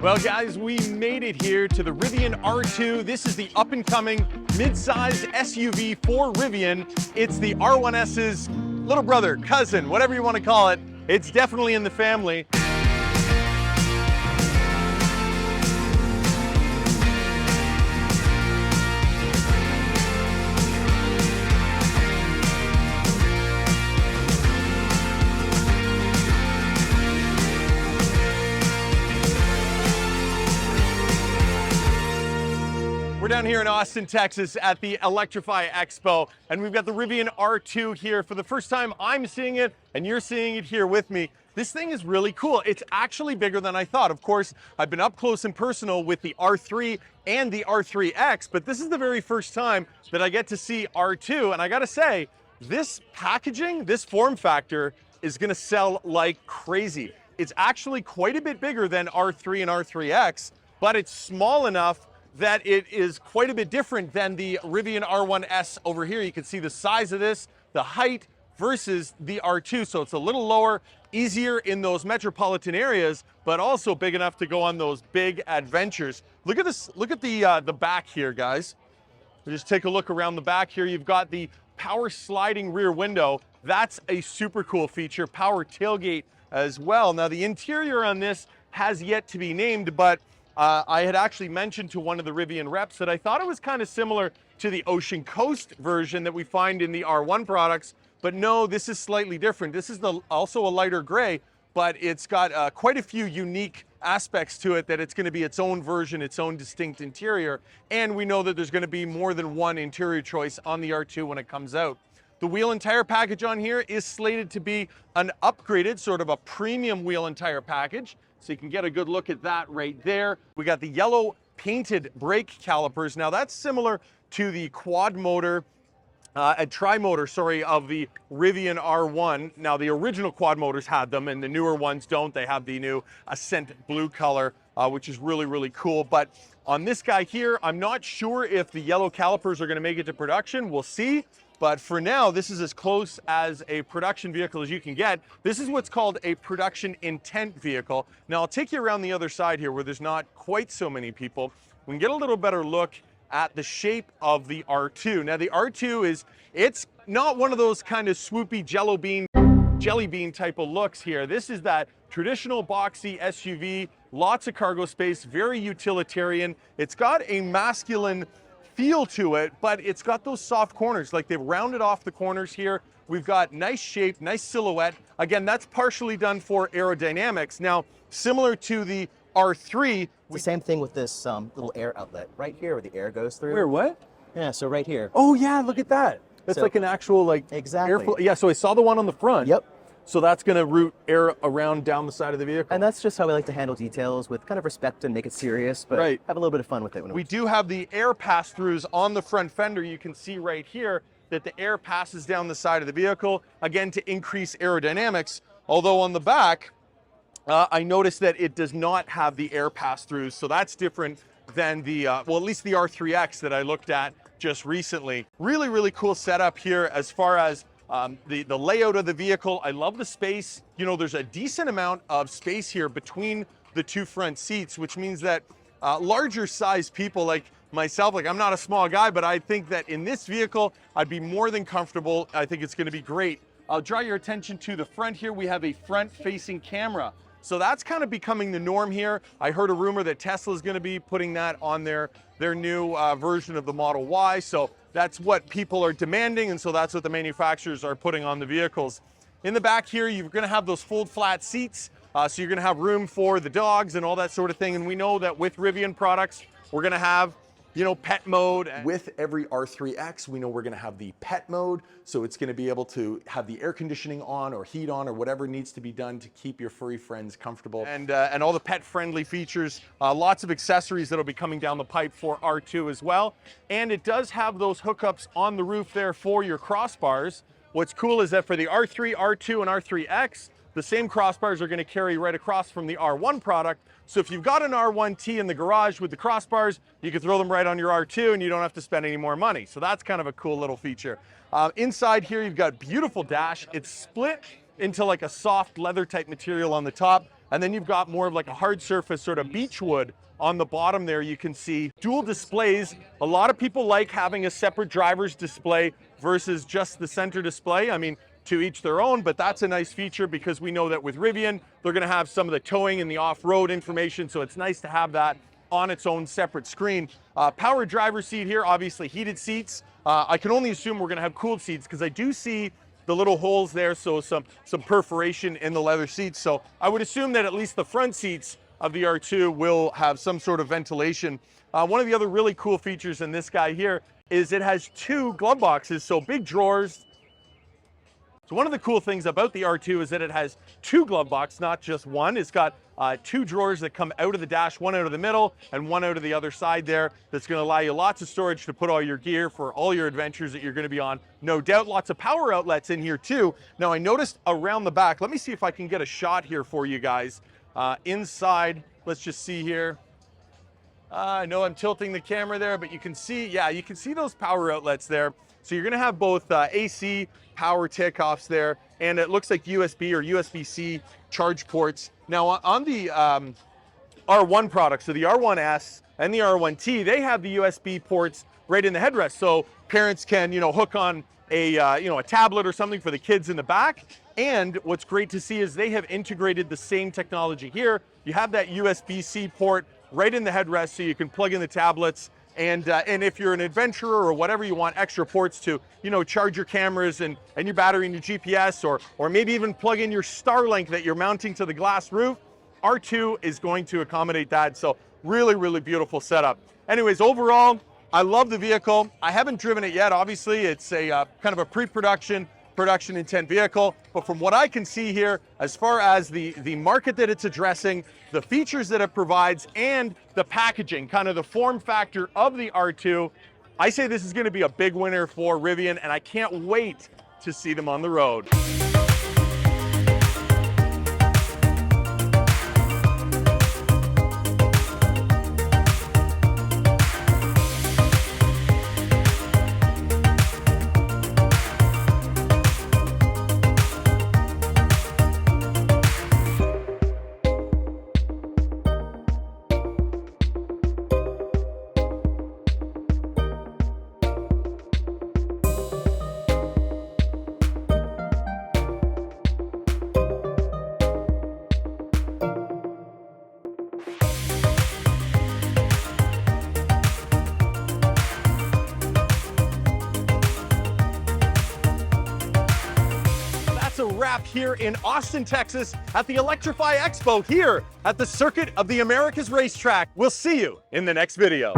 Well, guys, we made it here to the Rivian R2. This is the up-and-coming mid-size SUV for Rivian. It's the R1S's little brother, cousin, whatever you want to call it. It's definitely in the family. We're down here in Austin, Texas at the Electrify Expo, and we've got the Rivian R2 here. For the first time, I'm seeing it, and you're seeing it here with me. This thing is really cool. It's actually bigger than I thought. Of course, I've been up close and personal with the R3 and the R3X, but this is the very first time that I get to see R2, and I gotta say, this packaging, this form factor is gonna sell like crazy. It's actually quite a bit bigger than R3 and R3X, but it's small enough that it is quite a bit different than the Rivian R1S over here. You can see the size of this, the height versus the R2. So it's a little lower, easier in those metropolitan areas, but also big enough to go on those big adventures. Look at this, look at the back here, guys. Just take a look around the back here. You've got the power sliding rear window. That's a super cool feature. Power tailgate as well. Now the interior on this has yet to be named, but I had actually mentioned to one of the Rivian reps that I thought it was kind of similar to the Ocean Coast version that we find in the R1 products, but no, this is slightly different. This is also a lighter gray, but it's got quite a few unique aspects to it that it's going to be its own version, its own distinct interior, and we know that there's going to be more than one interior choice on the R2 when it comes out. The wheel and tire package on here is slated to be an upgraded, sort of a premium wheel and tire package. So you can get a good look at that right there. We got the yellow painted brake calipers. Now that's similar to the quad motor, tri-motor, sorry, of the Rivian R1. Now the original quad motors had them and the newer ones don't. They have the new Ascent blue color, which is really, really cool. But on this guy here, I'm not sure if the yellow calipers are gonna make it to production. We'll see. But for now, this is as close as a production vehicle as you can get. This is what's called a production intent vehicle. Now I'll take you around the other side here where there's not quite so many people. We can get a little better look at the shape of the R2. Now the R2 it's not one of those kind of swoopy jelly bean type of looks here. This is that traditional boxy SUV, lots of cargo space, very utilitarian. It's got a masculine feel to it, but it's got those soft corners, like they've rounded off the corners here. We've got nice shape, nice silhouette. Again, that's partially done for aerodynamics. Now, similar to the R3. It's the same thing with this little air outlet right here where the air goes through. Where, what? Yeah, so right here. Oh yeah, look at that. That's like an actual exactly. airflow. Yeah, so I saw the one on the front. Yep. So that's gonna route air around down the side of the vehicle. And that's just how we like to handle details, with kind of respect and make it serious, but have a little bit of fun with it. We do have the air pass-throughs on the front fender. You can see right here that the air passes down the side of the vehicle, again, to increase aerodynamics. Although on the back, I noticed that it does not have the air pass-throughs, so that's different than the, well, at least the R3X that I looked at just recently. Really, really cool setup here as far as the layout of the vehicle. I love the space. You know, there's a decent amount of space here between the two front seats, which means that larger size people like myself, like I'm not a small guy, but I think that in this vehicle, I'd be more than comfortable. I think it's gonna be great. I'll draw your attention to the front here. We have a front facing camera. So that's kind of becoming the norm here. I heard a rumor that Tesla is gonna be putting that on their new version of the Model Y. So that's what people are demanding, and so that's what the manufacturers are putting on the vehicles. In the back here, you're gonna have those fold flat seats, so you're gonna have room for the dogs and all that sort of thing. And we know that with Rivian products, we're gonna have, you know, pet mode. With every R3X, we know we're gonna have the pet mode, so it's gonna be able to have the air conditioning on or heat on or whatever needs to be done to keep your furry friends comfortable. And all the pet-friendly features, lots of accessories that'll be coming down the pipe for R2 as well. And it does have those hookups on the roof there for your crossbars. What's cool is that for the R3, R2, and R3X, the same crossbars are going to carry right across from the R1 product. So if you've got an R1T in the garage with the crossbars, you can throw them right on your R2 and you don't have to spend any more money. So that's kind of a cool little feature. Inside here, you've got beautiful dash. It's split into like a soft leather type material on the top. and then you've got more of like a hard surface sort of beech wood on the bottom there. You can see dual displays. A lot of people like having a separate driver's display versus just the center display. I mean, to each their own, but that's a nice feature because we know that with Rivian, they're gonna have some of the towing and the off-road information, so it's nice to have that on its own separate screen. Power driver seat here, obviously heated seats. I can only assume we're gonna have cooled seats because I do see the little holes there, so some perforation in the leather seats. So I would assume that at least the front seats of the R2 will have some sort of ventilation. One of the other really cool features in this guy here is it has 2 glove boxes, so big drawers. So one of the cool things about the R2 is that it has 2 glove boxes, not just one. It's got 2 drawers that come out of the dash, one out of the middle and one out of the other side there. That's gonna allow you lots of storage to put all your gear for all your adventures that you're gonna be on. No doubt, lots of power outlets in here too. Now I noticed around the back, let me see if I can get a shot here for you guys. Inside, let's just see here. I know I'm tilting the camera there, but you can see, yeah, you can see those power outlets there. So you're gonna have both AC power takeoffs there, and it looks like USB or USB-C charge ports. Now on the R1 products, so the R1S and the R1T, they have the USB ports right in the headrest. So parents can, hook on a tablet or something for the kids in the back. And what's great to see is they have integrated the same technology here. You have that USB-C port right in the headrest, so you can plug in the tablets. And if you're an adventurer or whatever, you want extra ports to, charge your cameras and your battery and your GPS, or maybe even plug in your Starlink that you're mounting to the glass roof, R2 is going to accommodate that. So really, really beautiful setup. Anyways, overall, I love the vehicle. I haven't driven it yet. Obviously, it's a kind of a production intent vehicle. But from what I can see here, as far as the market that it's addressing, the features that it provides, and the packaging, kind of the form factor of the R2, I say this is going to be a big winner for Rivian, and I can't wait to see them on the road. A wrap here in Austin, Texas at the Electrify Expo here at the Circuit of the Americas racetrack. We'll see you in the next video.